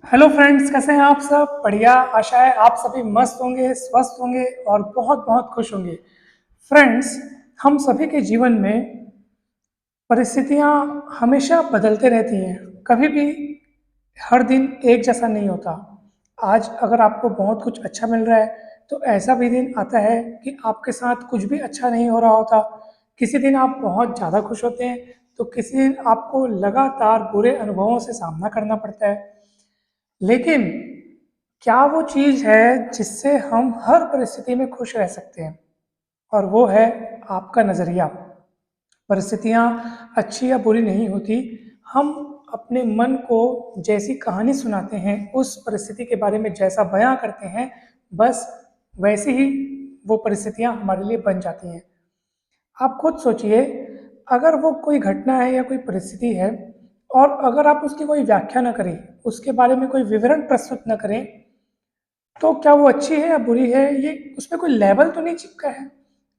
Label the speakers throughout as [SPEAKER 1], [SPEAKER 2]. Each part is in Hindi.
[SPEAKER 1] हेलो फ्रेंड्स, कैसे हैं आप सब? बढ़िया। आशा है आप सभी मस्त होंगे, स्वस्थ होंगे और बहुत बहुत खुश होंगे। फ्रेंड्स, हम सभी के जीवन में परिस्थितियां हमेशा बदलते रहती हैं। कभी भी हर दिन एक जैसा नहीं होता। आज अगर आपको बहुत कुछ अच्छा मिल रहा है तो ऐसा भी दिन आता है कि आपके साथ कुछ भी अच्छा नहीं हो रहा होता। किसी दिन आप बहुत ज़्यादा खुश होते हैं तो किसी दिन आपको लगातार बुरे अनुभवों से सामना करना पड़ता है। लेकिन क्या वो चीज़ है जिससे हम हर परिस्थिति में खुश रह सकते हैं? और वो है आपका नज़रिया। परिस्थितियाँ अच्छी या बुरी नहीं होती। हम अपने मन को जैसी कहानी सुनाते हैं, उस परिस्थिति के बारे में जैसा बयां करते हैं, बस वैसी ही वो परिस्थितियाँ हमारे लिए बन जाती हैं। आप खुद सोचिए, अगर वो कोई घटना है या कोई परिस्थिति है और अगर आप उसकी कोई व्याख्या न करें, उसके बारे में कोई विवरण प्रस्तुत न करें, तो क्या वो अच्छी है या बुरी है, ये उसमें कोई लेबल तो नहीं चिपका है।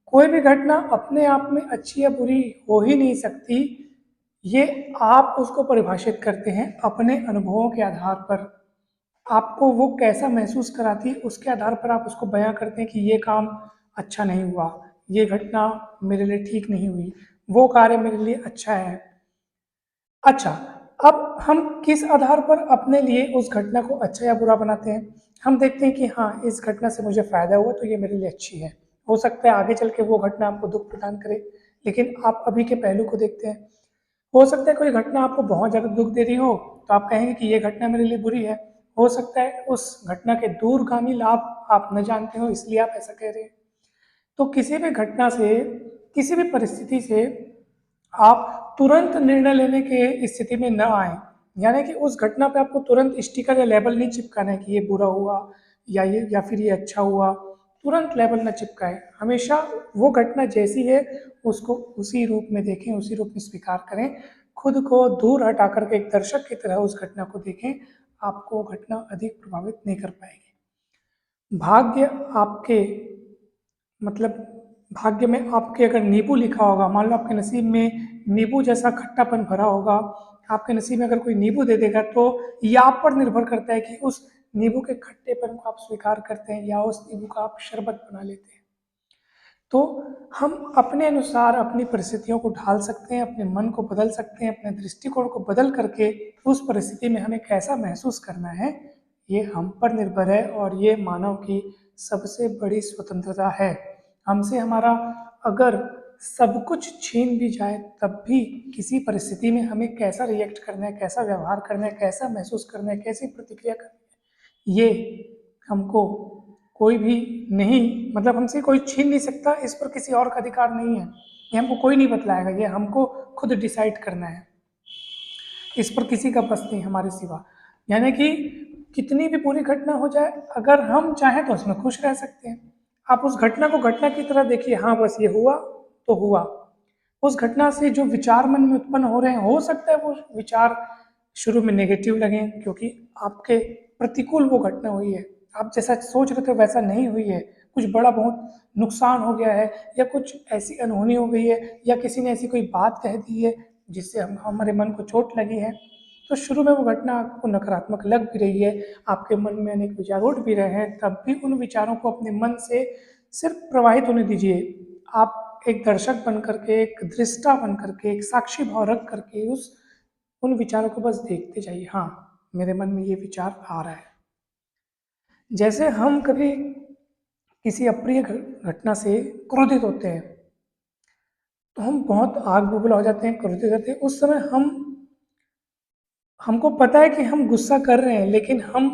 [SPEAKER 1] कोई भी घटना अपने आप में अच्छी या बुरी हो ही नहीं सकती। ये आप उसको परिभाषित करते हैं अपने अनुभवों के आधार पर। आपको वो कैसा महसूस कराती है, उसके आधार पर आप उसको बयां करते हैं कि ये काम अच्छा नहीं हुआ, ये घटना मेरे लिए ठीक नहीं हुई, वो कार्य मेरे लिए अच्छा है। अच्छा, अब हम किस आधार पर अपने लिए उस घटना को अच्छा या बुरा बनाते हैं? हम देखते हैं कि हाँ, इस घटना से मुझे फ़ायदा हुआ तो ये मेरे लिए अच्छी है। हो सकता है आगे चल के वो घटना आपको दुःख प्रदान करे, लेकिन आप अभी के पहलू को देखते हैं। हो सकता है कोई घटना आपको बहुत ज़्यादा दुःख दे रही हो, तो आप कहेंगे कि ये घटना मेरे लिए बुरी है। हो सकता है उस घटना के दूरगामी लाभ आप न जानते हो, इसलिए आप ऐसा कह रहे हैं। तो किसी भी घटना से, किसी भी परिस्थिति से आप तुरंत निर्णय लेने के स्थिति में न आए। यानी कि उस घटना पे आपको तुरंत स्टिकर या लेबल नहीं चिपकाना है कि ये बुरा हुआ या फिर ये अच्छा हुआ। तुरंत लेबल न चिपकाए। हमेशा वो घटना जैसी है उसको उसी रूप में देखें, उसी रूप में स्वीकार करें। खुद को दूर हटा करके एक दर्शक की तरह उस घटना को देखें। आपको वो घटना अधिक प्रभावित नहीं कर पाएगी। भाग्य आपके, मतलब भाग्य में आपके अगर नींबू लिखा होगा, मान लो आपके नसीब में नींबू जैसा खट्टापन भरा होगा, आपके नसीब में अगर कोई नींबू दे देगा, तो ये आप पर निर्भर करता है कि उस नींबू के खट्टेपन को आप स्वीकार करते हैं या उस नींबू का आप शरबत बना लेते हैं। तो हम अपने अनुसार अपनी परिस्थितियों को ढाल सकते हैं, अपने मन को बदल सकते हैं, अपने दृष्टिकोण को बदल करके उस परिस्थिति में हमें कैसा महसूस करना है, ये हम पर निर्भर है। और ये मानव की सबसे बड़ी स्वतंत्रता है। हमसे हमारा अगर सब कुछ छीन भी जाए, तब भी किसी परिस्थिति में हमें कैसा रिएक्ट करना है, कैसा व्यवहार करना है, कैसा महसूस करना है, कैसी प्रतिक्रिया करनी है, ये हमको कोई भी नहीं, मतलब हमसे कोई छीन नहीं सकता। इस पर किसी और का अधिकार नहीं है। ये हमको कोई नहीं बतलाएगा, ये हमको खुद डिसाइड करना है। इस पर किसी का बस नहीं हमारे सिवा। यानी कि कितनी भी बुरी घटना हो जाए, अगर हम चाहें तो उसमें खुश रह सकते हैं। आप उस घटना को घटना की तरह देखिए, हाँ बस ये हुआ तो हुआ। उस घटना से जो विचार मन में उत्पन्न हो रहे हैं, हो सकता है वो विचार शुरू में नेगेटिव लगें, क्योंकि आपके प्रतिकूल वो घटना हुई है। आप जैसा सोच रहे थे वैसा नहीं हुई है। कुछ बड़ा बहुत नुकसान हो गया है, या कुछ ऐसी अनहोनी हो गई है, या किसी ने ऐसी कोई बात कह दी है जिससे हम हमारे मन को चोट लगी है। तो शुरू में वो घटना आपको नकारात्मक लग भी रही है, आपके मन में अनेक विचार उठ भी रहे हैं, तब भी उन विचारों को अपने मन से सिर्फ प्रवाहित होने दीजिए। आप एक दर्शक बन करके, एक दृष्टा बन करके, एक साक्षी भाव रख करके उस उन विचारों को बस देखते जाइए। हाँ, मेरे मन में ये विचार आ रहा है। जैसे हम कभी किसी अप्रिय घटना से क्रोधित होते हैं, तो हम बहुत आग बबूला हो जाते हैं, क्रोधित होते हैं। उस समय हमको पता है कि हम गुस्सा कर रहे हैं, लेकिन हम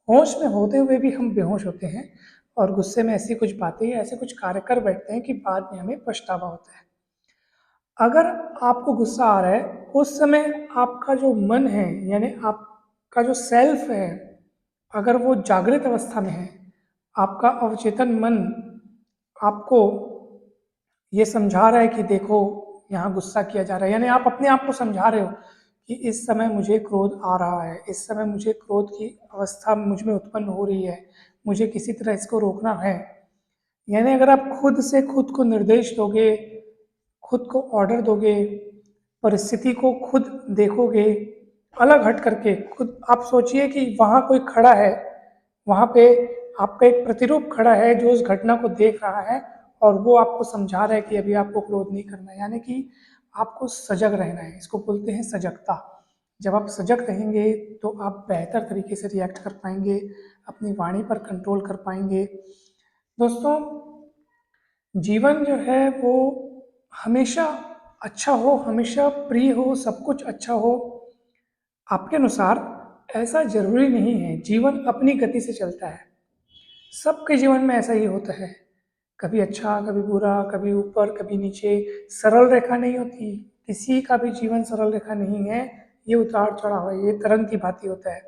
[SPEAKER 1] होश में होते हुए भी हम बेहोश होते हैं और गुस्से में ऐसी कुछ बातें या ऐसे कुछ कार्य कर बैठते हैं कि बाद में हमें पछतावा होता है। अगर आपको गुस्सा आ रहा है, उस समय आपका जो मन है, यानी आपका जो सेल्फ है, अगर वो जागृत अवस्था में है, आपका अवचेतन मन आपको ये समझा रहा है कि देखो, यहाँ गुस्सा किया जा रहा है, यानी आप अपने आप को समझा रहे हो कि इस समय मुझे क्रोध आ रहा है, इस समय मुझे क्रोध की अवस्था मुझ में उत्पन्न हो रही है, मुझे किसी तरह इसको रोकना है। यानी अगर आप खुद से खुद को निर्देश दोगे, खुद को ऑर्डर दोगे, परिस्थिति को खुद देखोगे, अलग हट करके खुद आप सोचिए कि वहाँ कोई खड़ा है, वहाँ पे आपका एक प्रतिरूप खड़ा है जो उस घटना को देख रहा है और वो आपको समझा रहा है कि अभी आपको क्रोध नहीं करना है, यानी कि आपको सजग रहना है। इसको बोलते हैं सजगता। जब आप सजग रहेंगे तो आप बेहतर तरीके से रिएक्ट कर पाएंगे, अपनी वाणी पर कंट्रोल कर पाएंगे। दोस्तों, जीवन जो है वो हमेशा अच्छा हो, हमेशा प्रिय हो, सब कुछ अच्छा हो आपके अनुसार, ऐसा जरूरी नहीं है। जीवन अपनी गति से चलता है, सबके जीवन में ऐसा ही होता है। कभी अच्छा, कभी बुरा, कभी ऊपर, कभी नीचे। सरल रेखा नहीं होती, किसी का भी जीवन सरल रेखा नहीं है। ये उतार चढ़ाव है, ये तरंग की भांति होता है।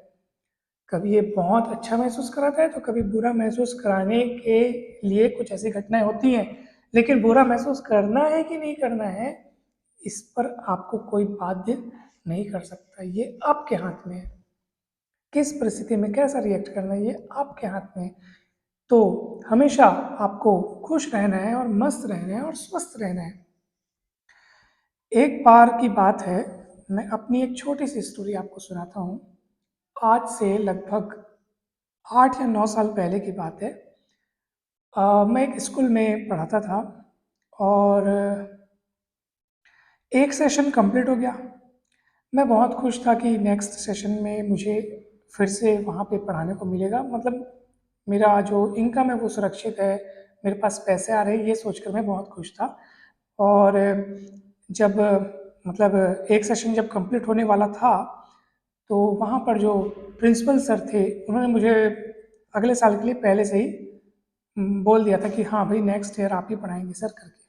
[SPEAKER 1] कभी ये बहुत अच्छा महसूस कराता है तो कभी बुरा महसूस कराने के लिए कुछ ऐसी घटनाएं होती हैं। लेकिन बुरा महसूस करना है कि नहीं करना है, इस पर आपको कोई बाध्य नहीं कर सकता। ये आपके हाथ में है, किस परिस्थिति में कैसा रिएक्ट करना है ये आपके हाथ में है। तो हमेशा आपको खुश रहना है और मस्त रहना है और स्वस्थ रहना है। एक बार की बात है, मैं अपनी एक छोटी सी स्टोरी आपको सुनाता हूँ। आज से लगभग 8 या 9 साल पहले की बात है। मैं एक स्कूल में पढ़ाता था और एक सेशन कंप्लीट हो गया। मैं बहुत खुश था कि नेक्स्ट सेशन में मुझे फिर से वहाँ पे पढ़ाने को मिलेगा, मतलब मेरा जो इनकम है वो सुरक्षित है, मेरे पास पैसे आ रहे हैं, ये सोचकर मैं बहुत खुश था। और जब मतलब एक सेशन जब कंप्लीट होने वाला था तो वहाँ पर जो प्रिंसिपल सर थे उन्होंने मुझे अगले साल के लिए पहले से ही बोल दिया था कि हाँ भाई नेक्स्ट ईयर आप ही पढ़ाएंगे सर करके।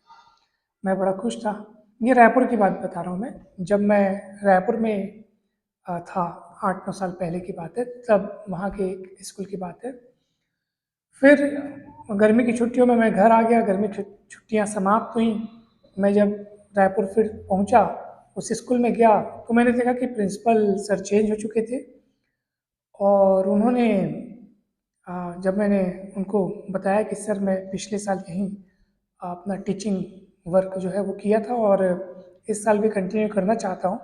[SPEAKER 1] मैं बड़ा खुश था। ये रायपुर की बात बता रहा हूँ मैं, जब मैं रायपुर में था, 8 9 साल पहले की बात है, तब वहाँ के एक स्कूल की बात है। फिर गर्मी की छुट्टियों में मैं घर आ गया, गर्मी की छुट्टियाँ समाप्त हुई। मैं जब रायपुर फिर पहुँचा, उस स्कूल में गया तो मैंने देखा कि प्रिंसिपल सर चेंज हो चुके थे। और उन्होंने जब मैंने उनको बताया कि सर मैं पिछले साल यहीं अपना टीचिंग वर्क जो है वो किया था और इस साल भी कंटिन्यू करना चाहता हूँ,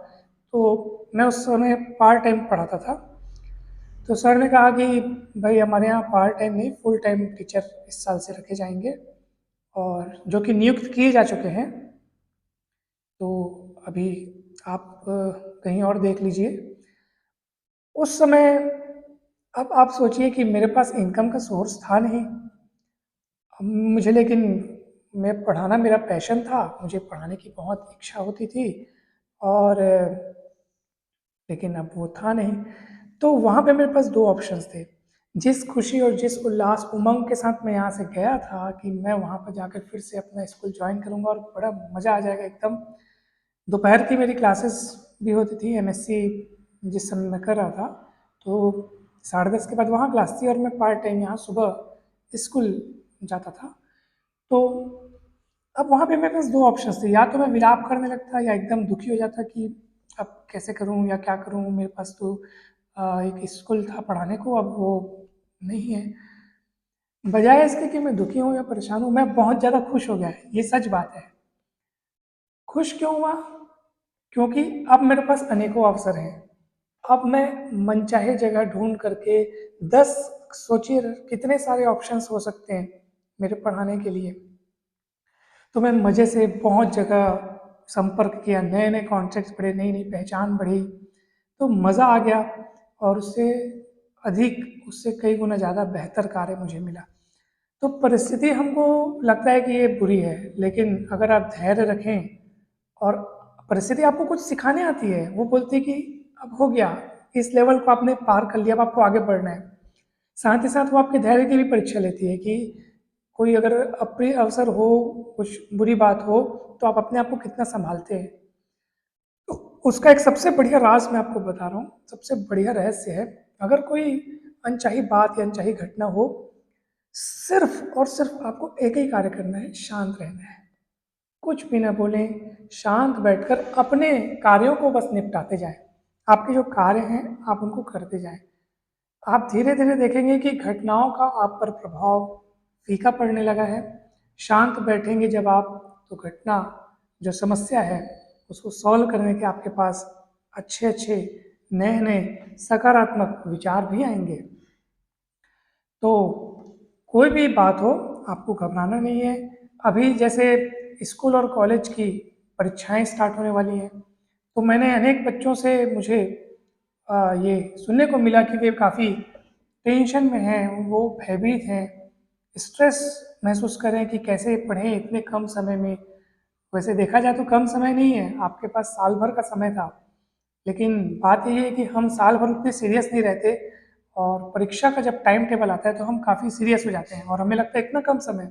[SPEAKER 1] तो मैं उस समय पार्ट टाइम पढ़ाता था। तो सर ने कहा कि भाई हमारे यहाँ पार्ट टाइम नहीं, फुल टाइम टीचर इस साल से रखे जाएंगे और जो कि नियुक्त किए जा चुके हैं। तो अभी आप कहीं और देख लीजिए। उस समय अब आप सोचिए कि मेरे पास इनकम का सोर्स था नहीं मुझे, लेकिन मैं पढ़ाना मेरा पैशन था, मुझे पढ़ाने की बहुत इच्छा होती थी। और लेकिन अब वो था नहीं। तो वहाँ पे मेरे पास दो ऑप्शंस थे। जिस खुशी और जिस उल्लास उमंग के साथ मैं यहाँ से गया था कि मैं वहाँ पर जाकर फिर से अपना स्कूल ज्वाइन करूँगा और बड़ा मज़ा आ जाएगा एकदम। दोपहर की मेरी क्लासेस भी होती थी, एमएससी जिस समय मैं कर रहा था, तो 10:30 के बाद वहाँ क्लास थी और मैं पार्ट टाइम यहाँ सुबह स्कूल जाता था। तो अब वहाँ पे मेरे पास दो ऑप्शंस थे, या तो मैं विलाप करने लगता या एकदम दुखी हो जाता कि अब कैसे करूँ या क्या करूँ, मेरे पास तो एक स्कूल था पढ़ाने को, अब वो नहीं है। बजाय इसके कि मैं दुखी हूँ या परेशान हूँ, मैं बहुत ज़्यादा खुश हो गया, ये सच बात है। खुश क्यों हुआ? क्योंकि अब मेरे पास अनेकों अवसर हैं। अब मैं मनचाहे जगह ढूंढ करके 10, सोचिए कितने सारे ऑप्शंस हो सकते हैं मेरे पढ़ाने के लिए। तो मैं मज़े से बहुत जगह संपर्क किया, नए नए कॉन्टैक्ट्स बढ़े, नई नई पहचान बढ़ी, तो मज़ा आ गया। और उससे कई गुना ज़्यादा बेहतर कार्य मुझे मिला। तो परिस्थिति हमको लगता है कि ये बुरी है, लेकिन अगर आप धैर्य रखें और परिस्थिति आपको कुछ सिखाने आती है, वो बोलती है कि अब हो गया, इस लेवल को आपने पार कर लिया, अब आपको आगे बढ़ना है। साथ ही साथ वो आपके धैर्य की भी परीक्षा लेती है कि कोई अगर अप्रिय अवसर हो, कुछ बुरी बात हो, तो आप अपने आप को कितना संभालते हैं। तो उसका एक सबसे बढ़िया राज मैं आपको बता रहा हूँ, सबसे बढ़िया रहस्य है। अगर कोई अनचाही बात या अनचाही घटना हो, सिर्फ और सिर्फ आपको एक ही कार्य करना है, शांत रहना है। कुछ भी ना बोलें, शांत बैठकर अपने कार्यों को बस निपटाते जाएं। आपके जो कार्य हैं आप उनको करते जाएं। आप धीरे धीरे देखेंगे कि घटनाओं का आप पर प्रभाव फीका पड़ने लगा है। शांत बैठेंगे जब आप, तो घटना जो समस्या है उसको सॉल्व करने के आपके पास अच्छे अच्छे नए नए सकारात्मक विचार भी आएंगे। तो कोई भी बात हो, आपको घबराना नहीं है। अभी जैसे स्कूल और कॉलेज की परीक्षाएं स्टार्ट होने वाली हैं, तो मैंने अनेक बच्चों से मुझे ये सुनने को मिला कि वे काफ़ी टेंशन में हैं, वो भयभीत हैं, स्ट्रेस महसूस कर रहे हैं कि कैसे पढ़ें इतने कम समय में। वैसे देखा जाए तो कम समय नहीं है, आपके पास साल भर का समय था। लेकिन बात यही है कि हम साल भर उतने सीरियस नहीं रहते, और परीक्षा का जब टाइम टेबल आता है तो हम काफ़ी सीरियस हो जाते हैं और हमें लगता है इतना कम समय।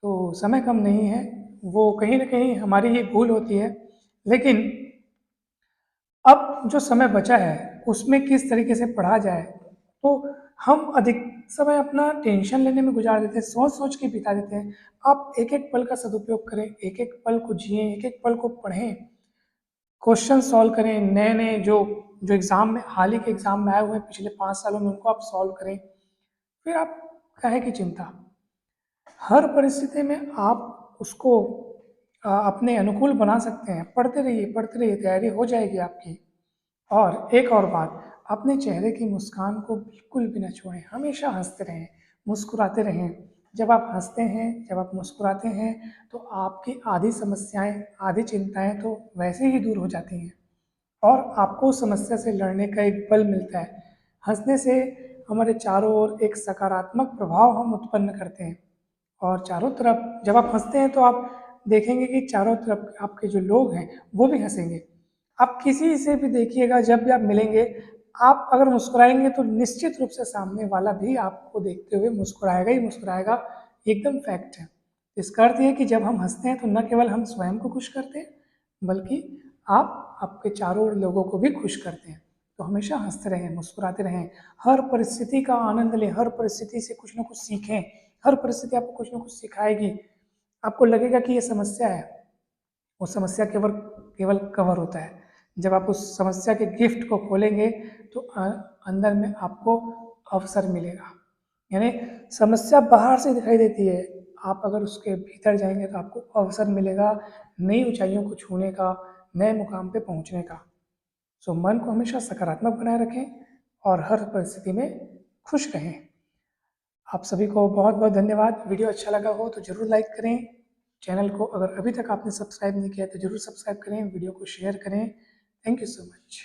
[SPEAKER 1] तो समय कम नहीं है, वो कहीं ना कहीं हमारी ही भूल होती है। लेकिन अब जो समय बचा है उसमें किस तरीके से पढ़ा जाए, तो हम अधिक समय अपना टेंशन लेने में गुजार देते हैं, सोच सोच के बिता देते हैं। आप एक एक पल का सदुपयोग करें, एक एक पल को जिएं, एक एक पल को पढ़ें, क्वेश्चन सॉल्व करें, नए नए जो जो एग्ज़ाम में हाल ही के एग्ज़ाम में आए हुए हैं पिछले 5 सालों में, उनको आप सॉल्व करें। फिर आप काहे की चिंता, हर परिस्थिति में आप उसको अपने अनुकूल बना सकते हैं। पढ़ते रहिए, तैयारी हो जाएगी आपकी। और एक और बात, अपने चेहरे की मुस्कान को बिल्कुल भी ना छोड़ें, हमेशा हंसते रहें, मुस्कुराते रहें। जब आप हंसते हैं, जब आप मुस्कुराते हैं, तो आपकी आधी समस्याएं, आधी चिंताएं तो वैसे ही दूर हो जाती हैं, और आपको उस समस्या से लड़ने का एक बल मिलता है। हंसने से हमारे चारों ओर एक सकारात्मक प्रभाव हम उत्पन्न करते हैं, और चारों तरफ जब आप हंसते हैं तो आप देखेंगे कि चारों तरफ आपके जो लोग हैं वो भी हंसेंगे। आप किसी से भी देखिएगा, जब भी आप मिलेंगे, आप अगर मुस्कुराएंगे तो निश्चित रूप से सामने वाला भी आपको देखते हुए मुस्कुराएगा ही मुस्कुराएगा। एकदम फैक्ट है। इसका अर्थ ये है कि जब हम हंसते हैं तो न केवल हम स्वयं को खुश करते हैं, बल्कि आप आपके चारों ओर लोगों को भी खुश करते हैं। तो हमेशा हंसते रहें, मुस्कुराते रहें, हर परिस्थिति का आनंद लें, हर परिस्थिति से कुछ ना कुछ सीखें। हर परिस्थिति आपको कुछ ना कुछ सिखाएगी। आपको लगेगा कि ये समस्या है, वो समस्या केवल केवल कवर होता है। जब आप उस समस्या के गिफ्ट को खोलेंगे तो अंदर में आपको अवसर मिलेगा। यानी समस्या बाहर से दिखाई देती है, आप अगर उसके भीतर जाएंगे तो आपको अवसर मिलेगा नई ऊंचाइयों को छूने का, नए मुकाम पे पहुंचने का। सो मन को हमेशा सकारात्मक बनाए रखें और हर परिस्थिति में खुश रहें। आप सभी को बहुत बहुत धन्यवाद। वीडियो अच्छा लगा हो तो ज़रूर लाइक करें। चैनल को अगर अभी तक आपने सब्सक्राइब नहीं किया तो ज़रूर सब्सक्राइब करें, वीडियो को शेयर करें। Thank you so much.